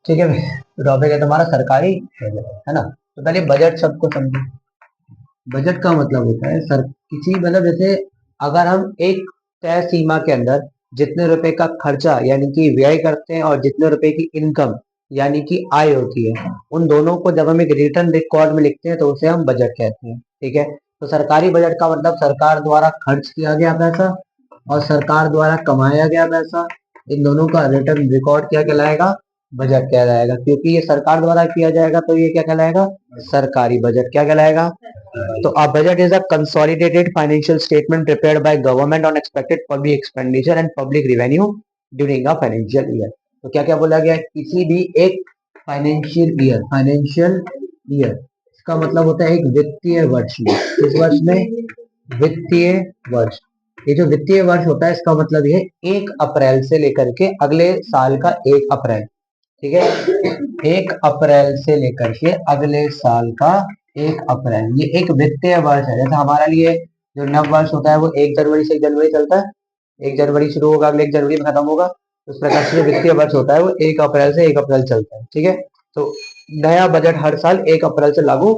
ठीक है भाई। तो टॉपिक है तुम्हारा सरकारी बजट, है ना। तो पहले बजट शब्द को समझो। बजट का मतलब होता है सर किसी मतलब जैसे अगर हम एक तय सीमा के अंदर जितने रुपए का खर्चा यानी कि व्यय करते हैं और जितने रुपए की इनकम यानी कि आय होती है, उन दोनों को जब हम एक रिटर्न रिकॉर्ड में लिखते हैं तो उसे हम बजट कहते हैं। ठीक है। तो सरकारी बजट का मतलब सरकार द्वारा खर्च किया गया पैसा और सरकार द्वारा कमाया गया पैसा, इन दोनों का रिटर्न रिकॉर्ड क्या कहलाएगा? बजट कहलाएगा। क्योंकि ये सरकार द्वारा किया जाएगा तो ये क्या कहलाएगा? सरकारी बजट क्या कहलाएगा? तो a budget is a consolidated financial statement prepared by government on expected public expenditure and public revenue during a financial year। तो क्या क्या बोला गया है? किसी भी एक फाइनेंशियल ईयर इसका मतलब होता है एक वित्तीय वर्ष में। इस वर्ष में वित्तीय वर्ष, ये जो वित्तीय वर्ष होता है इसका मतलब ये 1 अप्रैल से लेकर के अगले साल का 1 अप्रैल। ठीक है। 1 अप्रैल से लेकर के अगले साल का 1 अप्रैल, ये एक वित्तीय वर्ष है। जैसे हमारे लिए जो नव वर्ष होता है वो 1 जनवरी से 1 जनवरी चलता है, 1 जनवरी शुरू होगा अगले 1 जनवरी में खत्म होगा। उस प्रकार से जो वित्तीय वर्ष होता है वो 1 अप्रैल से 1 अप्रैल चलता है। ठीक है। तो नया बजट हर साल 1 अप्रैल से लागू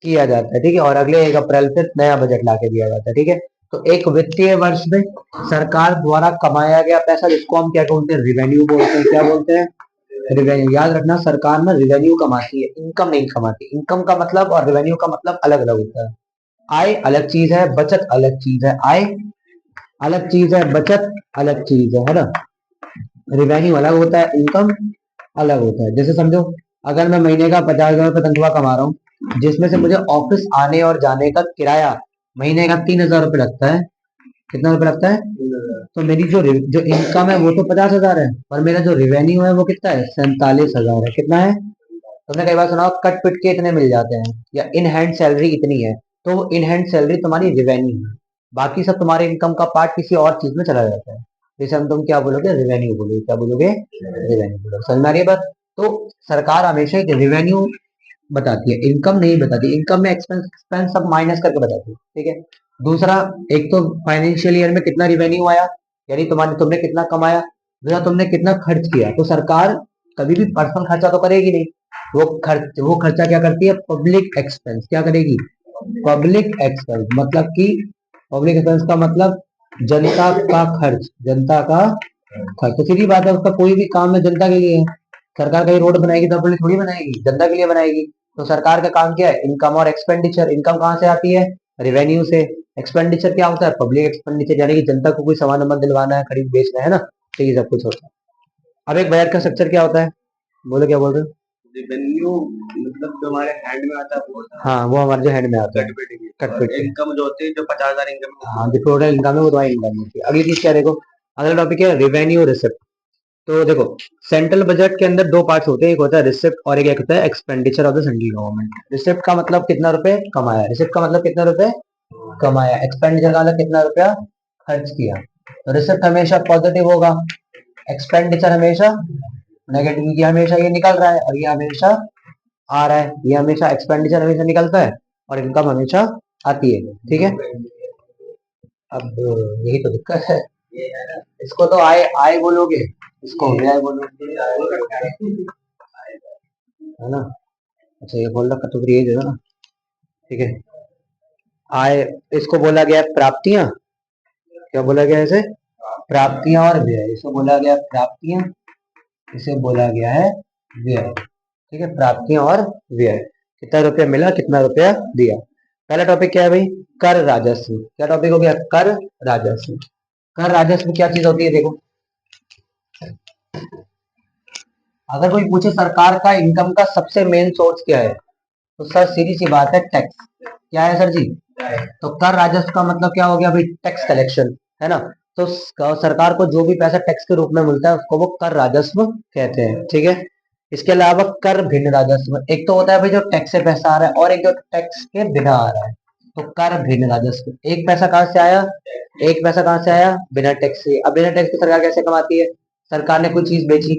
किया जाता है। ठीक है। और अगले 1 अप्रैल से नया बजट ला के दिया जाता है। ठीक है। तो एक वित्तीय वर्ष में सरकार द्वारा कमाया गया पैसा जिसको हम क्या बोलते हैं? रिवेन्यू बोलते हैं। क्या बोलते हैं? रिवेन्यू। याद रखना सरकार ना रिवेन्यू कमाती है, इनकम नहीं कमाती। इनकम का मतलब और रिवेन्यू का मतलब अलग अलग होता है। आय अलग चीज है, बचत अलग चीज है। आय अलग चीज है, बचत अलग चीज है ना। रिवेन्यू अलग होता है, इनकम अलग होता है। जैसे समझो अगर मैं महीने का 50,000 रुपये तनख्वाह कमा रहा हूँ, जिसमें से मुझे ऑफिस आने और जाने का किराया महीने का 3,000 रुपये लगता है। कितना रुपये लगता है? तो मेरी जो इनकम है वो तो 50,000 है, और मेरा जो रिवेन्यू है वो कितना है? 47,000 है। कितना है? तुमने कई बार सुना होगा कट पिट के इतने मिल जाते हैं या इन हैंड सैलरी इतनी है। तो वो इन हैंड सैलरी तुम्हारी रिवेन्यू है। बाकी सब तुम्हारे इनकम का पार्ट किसी और चीज में चला जाता है। जैसे हम तुम क्या बोलोगे? रिवेन्यू बोलोगे। क्या बोलोगे? रिवेन्यू बोलोगे। समझ में आ रही है बात? तो सरकार हमेशा एक रिवेन्यू बताती है, इनकम नहीं बताती। इनकम में एक्सपेंस एक्सपेंस सब माइनस करके बताती है। ठीक है। दूसरा, एक तो फाइनेंशियल ईयर में कितना रिवेन्यू आया यानी तुम्हारे तुमने कितना कमाया, दूसरा तुमने कितना खर्च किया। तो सरकार कभी भी पर्सनल खर्चा तो करेगी नहीं, वो खर्चा क्या करती है? Public expense. क्या करेगी? Public expense. मतलब कि पब्लिक एक्सपेंस का मतलब जनता का खर्च, जनता का खर्च। तो सीधी बात है, उसका कोई भी काम है जनता के लिए है। सरकार कहीं रोड बनाएगी तो अपने लिए थोड़ी बनाएगी, जनता के लिए बनाएगी। तो सरकार का काम क्या है? इनकम और एक्सपेंडिचर। इनकम कहाँ से आती है? रेवेन्यू से। एक्सपेंडिचर क्या होता है? पब्लिक एक्सपेंडिचर, यानी कि जनता को कोई सामान वामान दिलवाना है, खरीद बेचना है ना, तो ये सब कुछ होता है। अब एक बजट का स्ट्रक्चर क्या होता है? बोलो क्या बोल रहे हो? रेवेन्यू मतलब जो हमारे हैंड में आता है वो होता है। हाँ, वो हमारे जो हैंड में आता है। कटपिट की कटपिट के। इनकम जो होती है जो 50,000 इनकम हाँ, जो टोटल इनकम है वो तुम्हारी इनकम होती है। अगली चीज क्या देखो, अगला टॉपिक है रेवेन्यू रिसिप्ट। तो देखो, सेंट्रल बजट के अंदर दो पार्ट्स होते हैं, एक होता है रिसिप्ट और एक होता है expenditure of the central government. Receipt का मतलब कितना रुपए कमाया, रिसिप्ट का मतलब कितना रुपए कमाया, एक्सपेंडिचर का मतलब कितना रुपया खर्च किया। तो रिसिप्ट हमेशा पॉजिटिव होगा, एक्सपेंडिचर हमेशा नेगेटिव। ये हमेशा ये निकल रहा है और ये हमेशा आ रहा है। ये हमेशा एक्सपेंडिचर हमेशा निकलता है और इनकम हमेशा आती है। ठीक है। अब यही तो दिक्कत है। इसको तो आय आय बोलोगे, इसको व्यय बोलोगे, है ना। अच्छा, ये बोल रखा तो फिर यही दे दो ना। ठीक है। आय, इसको बोला गया है प्राप्तियां। क्या बोला गया है इसे? प्राप्तियां और व्यय। इसको बोला गया है प्राप्तियां, इसे बोला गया है व्यय। ठीक है। प्राप्तियां और व्यय, कितना रुपया मिला, कितना रुपया दिया। पहला टॉपिक क्या है भाई? कर राजस्व। क्या टॉपिक हो गया? कर राजस्व। कर राजस्व क्या चीज होती है? देखो, अगर कोई पूछे सरकार का इनकम का सबसे मेन सोर्स क्या है, तो सर सीधी सी बात है, टैक्स। क्या है सर जी? तो कर राजस्व का मतलब क्या हो गया भाई? टैक्स कलेक्शन, है ना। तो सरकार को जो भी पैसा टैक्स के रूप में मिलता है उसको वो कर राजस्व कहते हैं। ठीक है। इसके अलावा कर भिन्न राजस्व, एक तो होता है भाई जो टैक्स से पैसा आ रहा है और एक जो टैक्स के बिना आ रहा है। तो कर भिन्न राजस्व, एक पैसा कहाँ से आया? एक पैसा कहाँ से आया? बिना टैक्स से। अब बिना टैक्स के सरकार कैसे कमाती है? सरकार ने कोई चीज बेची,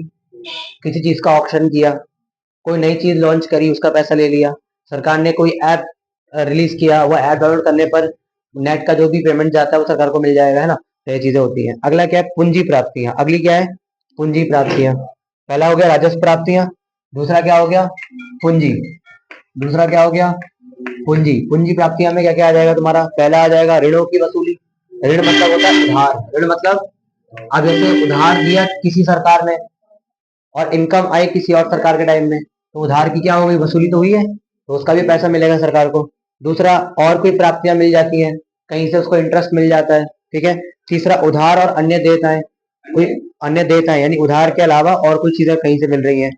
किसी चीज का ऑप्शन किया, कोई नई चीज लॉन्च करी, उसका पैसा ले लिया। सरकार ने कोई ऐप रिलीज किया, वो ऐप डाउनलोड करने पर नेट का जो भी पेमेंट जाता है वो सरकार को मिल जाएगा, है ना। तो ये चीजें होती हैं। अगला क्या है? पूंजी प्राप्तियां। अगली क्या है? पूंजी प्राप्तियां। पहला हो गया राजस्व प्राप्तियां, दूसरा क्या हो गया पूंजी, दूसरा क्या हो गया पूंजी। पूंजी प्राप्तियां में क्या क्या आ जाएगा तुम्हारा, पहला आ जाएगा ऋणों की वसूली। ऋण मतलब होता है उधार, ऋण मतलब अब जैसे उधार दिया किसी सरकार ने और इनकम आई किसी और सरकार के टाइम में, तो उधार की क्या हो गई, वसूली तो हुई है, तो उसका भी पैसा मिलेगा सरकार को। दूसरा और कोई प्राप्तियां मिल जाती हैं, कहीं से उसको इंटरेस्ट मिल जाता है, ठीक है। तीसरा उधार और अन्य देयताएं, कोई अन्य देयताएं यानी उधार के अलावा और कोई चीजें कहीं से मिल रही हैं,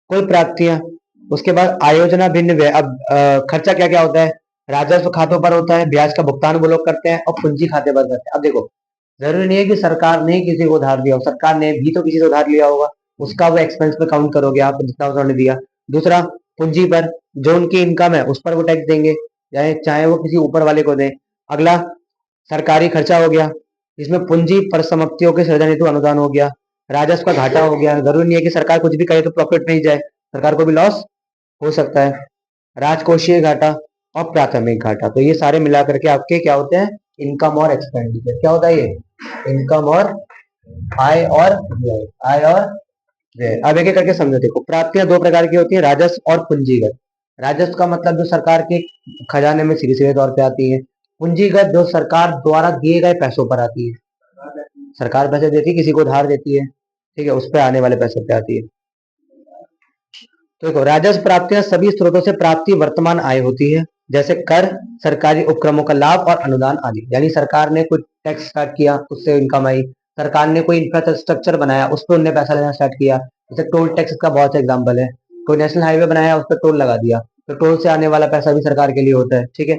कोई प्राप्तियां। उसके बाद आयोजना भिन्न व्यय। अब खर्चा क्या क्या होता है, राजस्व खातों पर होता है, ब्याज का भुगतान वो लोग करते हैं और पूंजी खाते पर करते हैं। अब देखो जरूरी नहीं है कि सरकार ने ही किसी को उधार दिया हो, सरकार ने भी तो किसी से उधार लिया होगा, उसका वो एक्सपेंस में काउंट करोगे आप जितना उन्होंने दिया। दूसरा पूंजी पर जो उनकी इनकम है उस पर वो टैक्स देंगे, चाहे चाहे वो किसी ऊपर वाले को दें। अगला सरकारी खर्चा हो गया, इसमें पूंजी परिसंपत्तियों के सृजन हेतु अनुदान हो गया। राजस्व का घाटा हो गया, जरूरी नहीं है कि सरकार कुछ भी करे तो प्रॉफिट नहीं जाए, सरकार को भी लॉस हो सकता है। राजकोषीय घाटा और प्राथमिक घाटा, तो ये सारे मिला करके आपके क्या होते हैं, इनकम और एक्सपेंडिचर। क्या होता है ये, इनकम और आय और व्यय, आय और व्यय। अब एक एक करके समझो। देखो प्राप्तियां दो प्रकार की होती है, राजस्व और पूंजीगत। राजस्व का मतलब जो सरकार के खजाने में सीधे सीधे तौर पे आती है, पूंजीगत जो सरकार द्वारा दिए गए पैसों पर आती है। सरकार पैसे देती है, किसी को उधार देती है, ठीक है, उस पर आने वाले पैसों पे आती है। तो देखो राजस्व प्राप्तियां सभी स्रोतों से प्राप्ति वर्तमान आय होती है, जैसे कर, सरकारी उपक्रमों का लाभ और अनुदान आदि। यानी सरकार ने कुछ टैक्स स्टार्ट किया उससे इनकम आई, सरकार ने कोई इंफ्रास्ट्रक्चर बनाया उस पर उनने पैसा लेना स्टार्ट किया, जैसे टोल टैक्स का बहुत एग्जाम्पल है, कोई नेशनल हाईवे बनाया उस पर टोल लगा दिया, तो टोल से आने वाला पैसा भी सरकार के लिए होता है, ठीक है।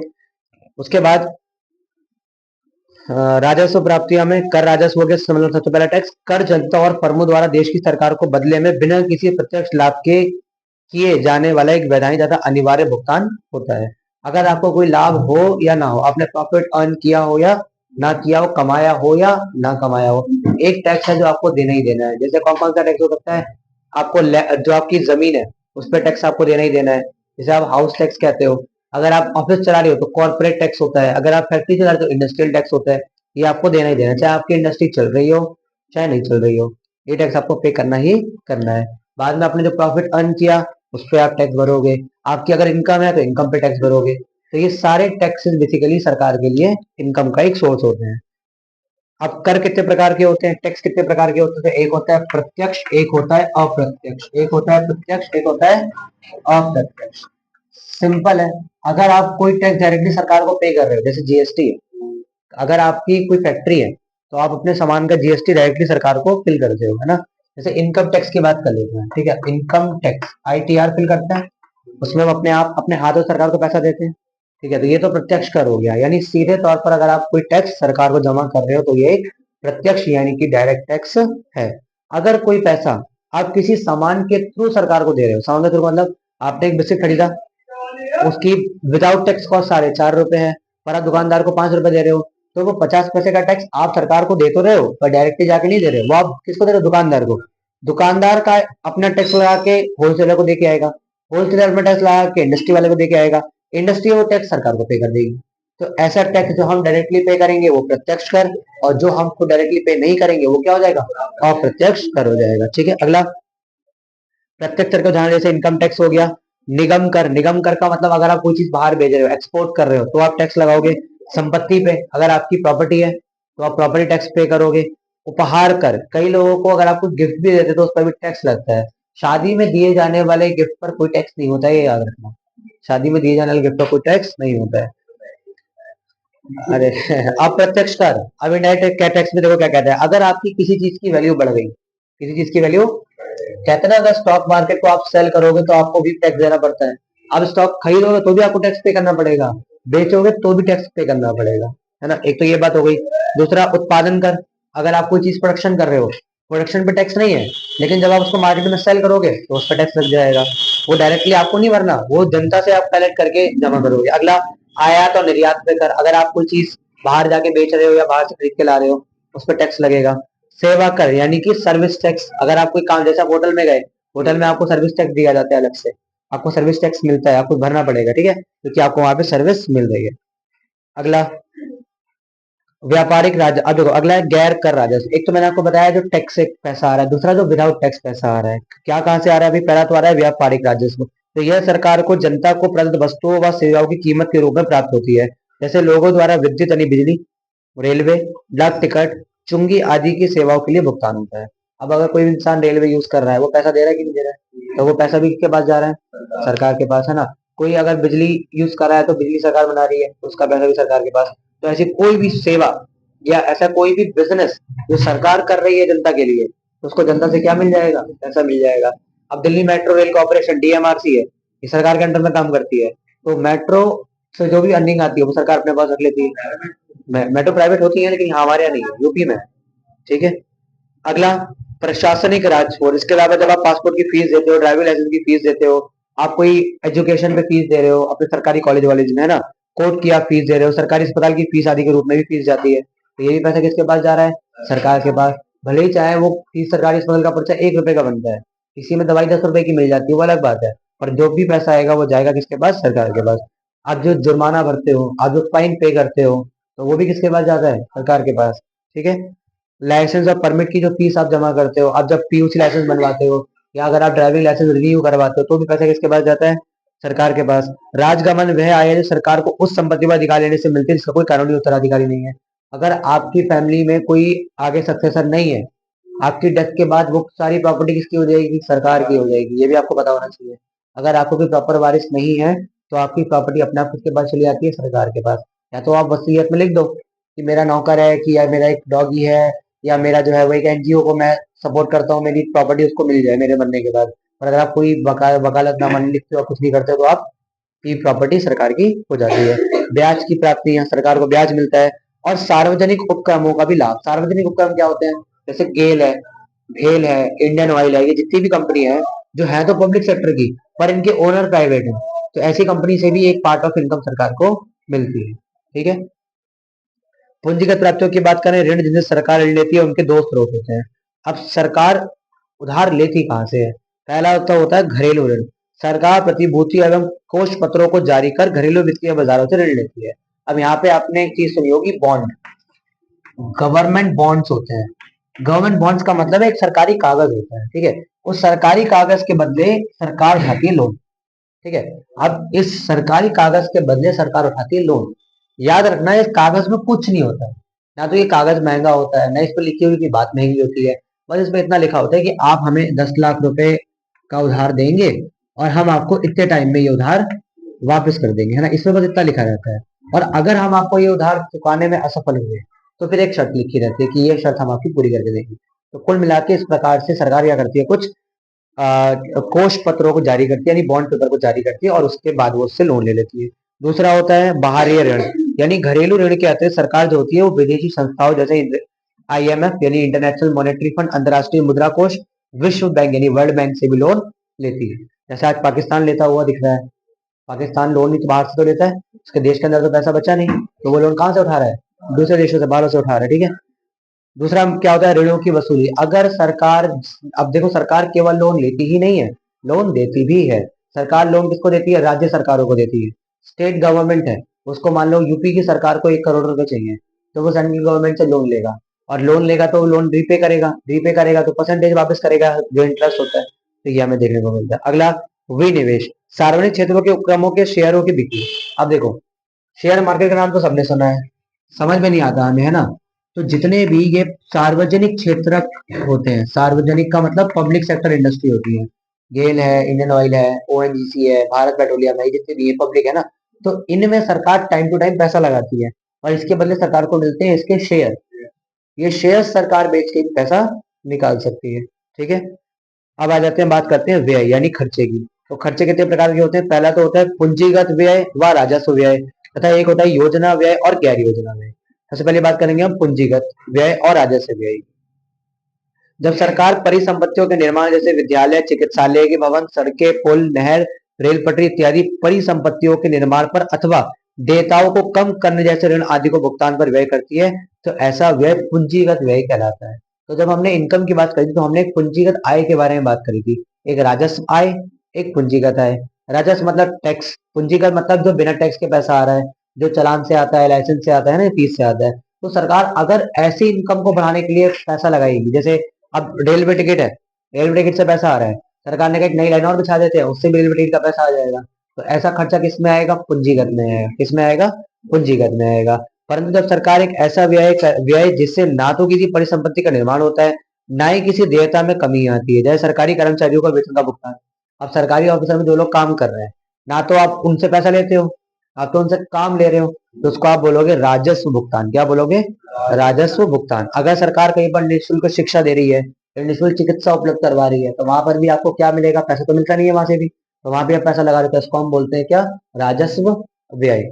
उसके बाद राजस्व प्राप्तियां में कर राजस्व हो गया, मतलब सबसे पहला टैक्स। कर जनता और फर्मों द्वारा देश की सरकार को बदले में बिना किसी प्रत्यक्ष लाभ के किए जाने वाला एक वैधानिक तथा अनिवार्य भुगतान होता है। अगर आपको कोई लाभ हो या ना हो, आपने प्रॉफिट अर्न किया हो या ना किया हो, कमाया हो या ना कमाया हो, एक टैक्स है जो आपको देना ही देना है। जैसे कौन कौन सा टैक्स हो सकता है, आपको जो आपकी जमीन है उस पर टैक्स आपको देना ही देना है, जैसे आप हाउस टैक्स कहते हो। अगर आप ऑफिस चला रहे हो तो कॉर्पोरेट टैक्स होता है, अगर आप फैक्ट्री चला रहे हो तो इंडस्ट्रियल टैक्स होता है। ये आपको देना ही देना है, चाहे आपकी इंडस्ट्री चल रही हो चाहे नहीं चल रही हो, ये टैक्स आपको पे करना ही करना है। बाद में आपने जो प्रॉफिट अर्न किया उस पर आप टैक्स भरोगे, आपकी अगर इनकम है तो इनकम पे टैक्स भरोगे। तो ये सारे टैक्सेस बेसिकली सरकार के लिए इनकम का एक सोर्स होते हैं। अब कर कितने प्रकार के होते हैं, टैक्स कितने प्रकार के होते हैं, एक होता है प्रत्यक्ष, एक होता है अप्रत्यक्ष, एक होता है प्रत्यक्ष, एक होता है अप्रत्यक्ष। सिंपल है, अगर आप कोई टैक्स डायरेक्टली सरकार को पे कर रहे हो, जैसे जीएसटी है, अगर आपकी कोई फैक्ट्री है तो आप अपने सामान का जीएसटी डायरेक्टली सरकार को फिल करते हो, है ना। जैसे इनकम टैक्स की बात कर लेते हैं, ठीक है, इनकम टैक्स आईटीआर फिल करते हैं, उसमें हम अपने आप अपने हाथों से सरकार को पैसा देते हैं, ठीक है। तो ये तो प्रत्यक्ष कर हो गया, यानी सीधे तौर पर अगर आप कोई टैक्स सरकार को जमा कर रहे हो तो ये एक प्रत्यक्ष यानी कि डायरेक्ट टैक्स है। अगर कोई पैसा आप किसी सामान के थ्रू सरकार को दे रहे हो, सामान के थ्रू मतलब आपने एक बिस्किट खरीदा, उसकी विदाउट टैक्स कॉस्ट ₹4.5 है, पर आप दुकानदार को ₹5 दे रहे हो, तो वो 50 पैसे का टैक्स आप सरकार को दे तो रहे हो पर डायरेक्टली जाके नहीं दे रहे हो, वो आप किसको दे रहे हो, दुकानदार को। दुकानदार का अपना टैक्स लगा के होलसेलर को दे के आएगा, होलसेलर अपना टैक्स लगा के इंडस्ट्री वाले को दे के आएगा, इंडस्ट्री वो टैक्स सरकार को पे कर देगी। तो ऐसा टैक्स जो हम डायरेक्टली पे करेंगे वो प्रत्यक्ष कर, और जो हमको डायरेक्टली पे नहीं करेंगे वो क्या हो जाएगा, अप्रत्यक्ष कर हो जाएगा, ठीक है। अगला प्रत्यक्ष कर का उदाहरण जैसे इनकम टैक्स हो गया। निगम कर, निगम कर का मतलब अगर आप कोई चीज बाहर भेज रहे हो, एक्सपोर्ट कर रहे हो, तो आप टैक्स लगाओगे। संपत्ति पे, अगर आपकी प्रॉपर्टी है तो आप प्रॉपर्टी टैक्स पे करोगे। उपहार कर, कई लोगों को अगर आप कुछ गिफ्ट भी देते हो तो उस पर भी टैक्स लगता है। शादी में दिए जाने वाले गिफ्ट पर कोई टैक्स नहीं होता है, ये याद रखना, शादी में दिए जाने वाले गिफ्ट पर कोई टैक्स नहीं होता है। अरे अप्रत्यक्ष कर, अब इनडायरेक्ट क्या टैक्स में देखो क्या कहता है, अगर आपकी किसी चीज की वैल्यू बढ़ गई, किसी चीज की वैल्यू, कहते हैं ना अगर स्टॉक मार्केट को आप सेल करोगे तो आपको भी टैक्स देना पड़ता है। अब स्टॉक खरीदोगे तो भी आपको टैक्स पे करना पड़ेगा, बेचोगे तो भी टैक्स पे करना पड़ेगा, है ना। एक तो ये बात हो गई। दूसरा उत्पादन कर, अगर आप कोई चीज प्रोडक्शन कर रहे हो, प्रोडक्शन पे टैक्स नहीं है, लेकिन जब आप उसको मार्केट में सेल करोगे तो उस पर टैक्स लग जाएगा, वो डायरेक्टली आपको नहीं भरना, वो जनता से आप कलेक्ट करके जमा करोगे। अगला आयात और निर्यात पे कर, अगर आप कोई चीज बाहर जाके बेच रहे हो या बाहर से खरीद के ला रहे हो उस पर टैक्स लगेगा। सेवा कर यानी कि सर्विस टैक्स, अगर आप कोई काम, जैसे आप होटल में गए, होटल में आपको सर्विस टैक्स दिया जाता है अलग से, आपको सर्विस टैक्स मिलता है, आपको भरना पड़ेगा, ठीक है, क्योंकि आपको वहां पे सर्विस मिल रही है। अगला व्यापारिक राजस्व। अब देखो अगला है गैर कर राजस्व। एक तो मैंने आपको बताया जो टैक्स से पैसा आ रहा है, दूसरा जो विदाउट टैक्स पैसा आ रहा है। क्या कहाँ से आ रहा है? अभी पहला तो आ रहा है व्यापारिक राजस्व। तो यह सरकार को जनता को प्रदत्त वस्तुओं व सेवाओं की कीमत के रूप में प्राप्त होती है, जैसे लोगों द्वारा विद्युत यानी बिजली, रेलवे, डाक टिकट, चुंगी आदि की सेवाओं के लिए भुगतान होता है। अब अगर कोई इंसान रेलवे यूज कर रहा है, वो पैसा दे रहा है कि नहीं दे रहा है? तो वो पैसा भी किसके पास जा रहा है? सरकार के पास, है ना। कोई अगर बिजली यूज कर रहा है तो बिजली सरकार बना रही है, तो उसका पैसा भी सरकार के पास। तो ऐसी कोई भी सेवा या ऐसा कोई भी बिजनेस जो सरकार कर रही है जनता के लिए, तो उसको जनता से क्या मिल जाएगा? पैसा मिल जाएगा। अब Delhi metro rail corporation DMRC है, ये सरकार के अंडर में काम करती है। तो मेट्रो से जो भी अर्निंग आती है वो सरकार अपने पास रख लेती है। मेट्रो प्राइवेट होती है लेकिन हमारे यहाँ नहीं है, यूपी में है। ठीक है। अगला प्रशासनिक राजस्व। इसके अलावा जब आप पासपोर्ट की फीस देते हो, ड्राइविंग लाइसेंस की फीस देते हो, आप कोई एजुकेशन पे फीस दे रहे हो अपने सरकारी कॉलेज वॉलेज में, है ना, कोर्ट की आप फीस दे रहे हो, सरकारी अस्पताल की फीस आदि के रूप में भी फीस जाती है, तो ये भी पैसा किसके पास जा रहा है? सरकार के पास। भले ही चाहे वो फीस सरकारी अस्पताल का पर्चा 1 रुपए का बनता है, इसी में दवाई 10 रुपए की मिल जाती है, वो अलग बात है। पर जो भी पैसा आएगा वो जाएगा किसके पास? सरकार के पास। आप जो जुर्माना भरते हो, आप जो फाइन पे करते हो, तो वो भी किसके पास जाता है? सरकार के पास। ठीक है। लाइसेंस और परमिट की जो फीस आप जमा करते हो, आप जब पीयूसी लाइसेंस बनवाते हो या अगर आप ड्राइविंग लाइसेंस रिन्यू करवाते हो, तो भी पैसा किसके पास जाता है? सरकार के पास। राजगमन वह आय है जो सरकार को उस संपत्ति पर अधिकार लेने से मिलती है जिसका कोई कानूनी उत्तराधिकारी नहीं है। अगर आपकी फैमिली में कोई आगे सक्सेसर नहीं है, आपकी डेथ के बाद वो सारी प्रॉपर्टी किसकी हो जाएगी? सरकार की हो जाएगी। ये भी आपको पता होना चाहिए। अगर आपको कोई प्रॉपर वारिस नहीं है तो आपकी प्रॉपर्टी अपने आप किसके पास चली जाती है? सरकार के पास। या तो आप वसीयत में लिख दो कि मेरा नौकर है, कि या मेरा एक डॉगी है, या मेरा जो है वो एक एनजीओ को मैं सपोर्ट करता हूँ, मेरी प्रॉपर्टी उसको मिल जाए मेरे मरने के बाद। और अगर आप कोई वकालतनामा नहीं लिखते हो, कुछ नहीं करते हो, तो आपकी प्रॉपर्टी सरकार की हो जाती है। ब्याज की प्राप्ति, यहाँ सरकार को ब्याज मिलता है। और सार्वजनिक उपक्रमों का भी लाभ। सार्वजनिक उपक्रम क्या होते हैं? जैसे गेल है, भेल है, इंडियन ऑयल है, ये जितनी भी कंपनी है जो है तो पब्लिक सेक्टर की, पर इनके ओनर प्राइवेट है, तो ऐसी कंपनी से भी एक पार्ट ऑफ इनकम सरकार को मिलती है। ठीक है। पूंजीगत प्राप्तियों की बात करें, ऋण जिनसे सरकार ऋण लेती है उनके दो स्रोत होते हैं। अब सरकार उधार लेती कहाँ से है? पहला होता है घरेलू ऋण। सरकार प्रतिभूति एवं कोष पत्रों को जारी कर घरेलू वित्तीय बाजारों से ऋण लेती है। अब यहाँ पे आपने एक चीज सुनी होगी, बॉन्ड। गवर्नमेंट बॉन्ड्स होते हैं। गवर्नमेंट बॉन्ड्स का मतलब है एक सरकारी कागज होता है। ठीक है। उस सरकारी कागज के बदले सरकार उठाती है लोन। ठीक है। अब इस सरकारी कागज के बदले सरकार उठाती है लोन। याद रखना इस कागज में कुछ नहीं होता है, ना तो ये कागज महंगा होता है, ना इस पर लिखी हुई की बात महंगी होती है। बस इसमें इतना लिखा होता है कि आप हमें 10 लाख रुपए का उधार देंगे और हम आपको इतने टाइम में ये उधार वापस कर देंगे, है ना। इसमें बस इतना लिखा रहता है। और अगर हम आपको ये उधार चुकाने में असफल हुए तो फिर एक शर्त लिखी रहती है कि ये शर्त हम आपकी पूरी करके देंगे। तो कुल मिला के इस प्रकार से सरकार क्या करती है, कुछ कोष पत्रों को जारी करती है, यानी बॉन्ड पेपर को जारी करती है, और उसके बाद वो उससे लोन ले लेती है। दूसरा होता है बाहरी ऋण, यानी घरेलू ऋण के अतिरिक्त सरकार जो होती है वो विदेशी संस्थाओं जैसे आईएमएफ यानी इंटरनेशनल मॉनेटरी फंड, अंतर्राष्ट्रीय मुद्रा कोष, विश्व बैंक यानी वर्ल्ड बैंक से भी लोन लेती है। जैसे आज पाकिस्तान लेता हुआ दिख रहा है। पाकिस्तान लोन ही तो बाहर से तो लेता है, उसके देश के अंदर तो पैसा बचा नहीं, तो वो लोन कहाँ से उठा रहा है? दूसरे देशों से, बाहरों से उठा रहा है। ठीक है। दूसरा क्या होता है? ऋणों की वसूली। अगर सरकार, अब देखो सरकार केवल लोन लेती ही नहीं है, लोन देती भी है। सरकार लोन किसको देती है? राज्य सरकारों को देती है। स्टेट गवर्नमेंट है, उसको मान लो यूपी की सरकार को 1 करोड़ रुपए चाहिए, तो वो सेंट्रल गवर्नमेंट से लोन लेगा, और लोन लेगा तो लोन रीपे करेगा तो परसेंटेज वापस करेगा जो इंटरेस्ट होता है। तो ये हमें देखने को मिलता है। अगला विनिवेश। सार्वजनिक क्षेत्रों के उपक्रमों के शेयरों की बिक्री। अब देखो, शेयर मार्केट का नाम तो सबने सुना है, समझ में नहीं आता हमें, है ना। तो जितने भी ये सार्वजनिक क्षेत्र होते हैं, सार्वजनिक का मतलब पब्लिक सेक्टर इंडस्ट्री होती है, गेल है, इंडियन ऑयल है, ओएनजीसी है, भारत पेट्रोलियम है, ये जितने भी ये पब्लिक है ना, तो इनमें सरकार टाइम टू टाइम पैसा लगाती है और इसके बदले सरकार को मिलते हैं इसके शेयर। ये शेयर सरकार बेच के भी पैसा निकाल सकती है। ठीक है। अब आ जाते हैं, बात करते हैं व्यय यानी खर्चे की। तो खर्चे कितने प्रकार के होते हैं? पहला तो होता है पूंजीगत व्यय व राजस्व व्यय, तथा एक होता है योजना व्यय और गैर योजना व्यय। सबसे पहले बात करेंगे हम पूंजीगत व्यय और राजस्व व्यय। जब सरकार परिसंपत्तियों के निर्माण जैसे विद्यालय, चिकित्सालय के भवन, सड़कें, पुल, नहर, रेल पटरी इत्यादि परिसंपत्तियों के निर्माण पर अथवा देयताओं को कम करने जैसे ऋण आदि को भुगतान पर व्यय करती है, तो ऐसा व्यय पूंजीगत व्यय कहलाता है। तो जब हमने इनकम की बात करी थी तो हमने एक पूंजीगत आय के बारे में बात करी थी, एक राजस्व आय, एक पूंजीगत आय। राजस्व मतलब टैक्स, पूंजीगत मतलब जो बिना टैक्स के पैसा आ रहा है, जो चालान से आता है, लाइसेंस से आता है ना, फीस से आता है, तो सरकार अगर ऐसी इनकम को बढ़ाने के लिए पैसा लगाएगी, जैसे अब रेलवे टिकट है, रेलवे टिकट से पैसा आ रहा है, सरकार ने कहा एक नई लाइन और बिछा देते हैं, उससे भी रेलवे टिकट का पैसा आ जाएगा। तो ऐसा खर्चा किस में आएगा? पूंजीगत में आएगा। किस में आएगा? पूंजीगत में आएगा। परंतु जब सरकार एक ऐसा व्यय जिससे ना तो किसी परिसंपत्ति का निर्माण होता है, ना ही किसी देयता में कमी आती है, जैसे सरकारी कर्मचारियों का वेतन का भुगतान। अब सरकारी ऑफिसर में जो लोग काम कर रहे हैं, ना तो आप उनसे पैसा लेते हो, आप तो उनसे काम ले रहे हो, तो उसको आप बोलोगे राजस्व भुगतान। क्या बोलोगे? राजस्व भुगतान। अगर सरकार कहीं पर निःशुल्क शिक्षा दे रही है, निःशुल्क चिकित्सा उपलब्ध करवा रही है, तो वहां पर भी आपको क्या मिलेगा? पैसा तो मिलता नहीं है वहां से भी, तो वहां भी आप पैसा लगा देते हो। इसको हम बोलते हैं क्या? राजस्व व्यय।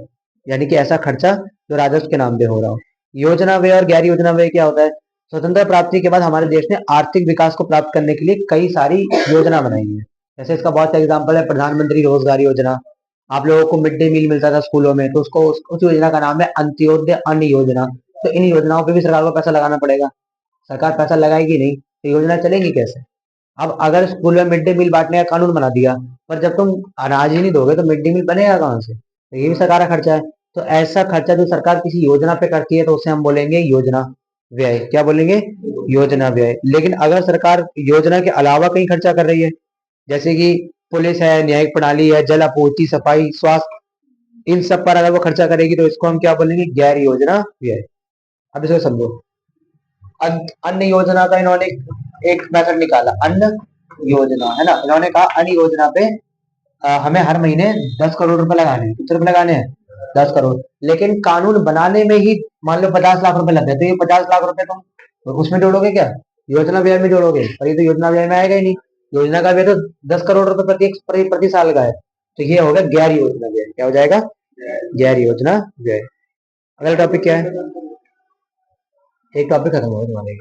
यानी कि ऐसा खर्चा जो राजस्व के नाम पे हो रहा हो। योजना व्यय और गैर योजना व्यय क्या होता है? स्वतंत्रता प्राप्ति के बाद हमारे देश ने आर्थिक विकास को प्राप्त करने के लिए कई सारी योजना बनाई है। जैसे इसका बहुत सा एग्जाम्पल है प्रधानमंत्री रोजगार योजना। आप लोगों को मिड डे मील मिलता था स्कूलों में, तो उसको उस योजना का नाम है अंत्योदय अन्न योजना। तो इन योजनाओं पे भी सरकार को पैसा लगाना पड़ेगा। सरकार पैसा लगाएगी नहीं तो योजना चलेंगी कैसे? अब अगर स्कूल में मिड डे मील बांटने का कानून बना दिया, पर जब तुम अनाज ही नहीं दोगे तो मिड डे मील बनेगा कहाँ से? तो ये भी सरकार का खर्चा है। तो ऐसा खर्चा जो सरकार किसी योजना पे करती है, तो उसे हम बोलेंगे योजना व्यय। क्या बोलेंगे? योजना व्यय। लेकिन अगर सरकार योजना के अलावा कहीं खर्चा कर रही है, जैसे कि पुलिस है, न्यायिक प्रणाली है, जल आपूर्ति, सफाई, स्वास्थ्य, इन सब पर अगर वो खर्चा करेगी, तो इसको हम क्या बोलेंगे? गैर योजना व्यय। अब इसको समझो। अन्न योजना का इन्होंने एक मेथड निकाला, अन्न योजना, है ना। इन्होंने कहा अन्न योजना पे हमें हर महीने 10 करोड़ रुपए लगाने हैं। कितने रुपए लगाने हैं? 10 करोड़। लेकिन कानून बनाने में ही मान लो 50 लाख रुपए लग गए, तो ये 50 लाख रुपए तुम उसमें जोड़ोगे क्या? योजना व्यय में जोड़ोगे? पर ये तो योजना व्यय में आएगा ही नहीं। योजना का व्यय तो 10 करोड़ रुपए प्रति साल का है। तो ये होगा गैर योजना व्यय। क्या हो जाएगा? गैर योजना व्यय। अगला टॉपिक क्या है? एक टॉपिक खत्म हो गया तुम्हारे।